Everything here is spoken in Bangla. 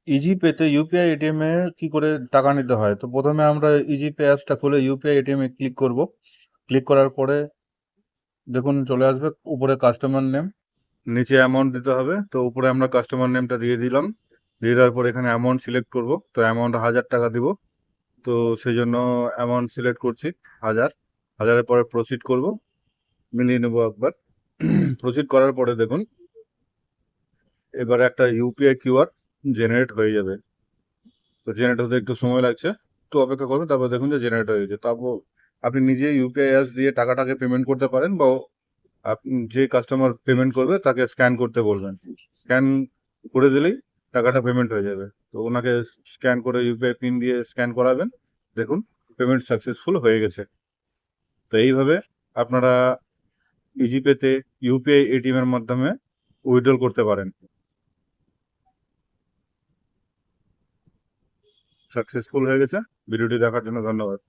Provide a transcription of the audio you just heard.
ইজি পেতে ইউপিআই এটিএম এ কি করে টাকা নিতে হয়? তো প্রথমে আমরা ইজি পে অ্যাপসটা খুলে ইউপিআই এটিএম এ ক্লিক করব। ক্লিক করার পরে দেখুন চলে আসবে উপরে কাস্টমার নেম, নিচে অ্যামাউন্ট দিতে হবে। তো উপরে আমরা কাস্টমার নেমটা দিয়ে দিলাম। দিয়ে দেওয়ার পর এখানে অ্যামাউন্ট সিলেক্ট করব। তো অ্যামাউন্ট 1000 টাকা দিব। তো সেই জন্য অ্যামাউন্ট সিলেক্ট করছি 1000। 1000-এর পরে প্রসিড করব, মিলিয়ে নেবো একবার। প্রসিড করার পরে দেখুন এবার একটা ইউপিআই কিউআর জেনারেট হয়ে যাবে। তো জেনারেট হতে একটু সময় লাগছে, একটু অপেক্ষা করবেন। তারপর দেখুন যে জেনারেট হয়ে গেছে। তারপর আপনি নিজে ইউপিআই অ্যাপস দিয়ে টাকাটাকে পেমেন্ট করতে পারেন, বা আপনি যে কাস্টমার পেমেন্ট করবে তাকে স্ক্যান করতে বলবেন। স্ক্যান করে দিলেই টাকাটা পেমেন্ট হয়ে যাবে। তো ওনাকে স্ক্যান করে ইউপিআই পিন দিয়ে স্ক্যান করাবেন। দেখুন পেমেন্ট সাকসেসফুল হয়ে গেছে। তো এইভাবে আপনারা ইজিপেতে ইউপিআই এটিএম এর মাধ্যমে উইথড্রল করতে পারেন। সাকসেসফুল হয়ে গেছে। ভিডিওটি দেখার জন্য ধন্যবাদ।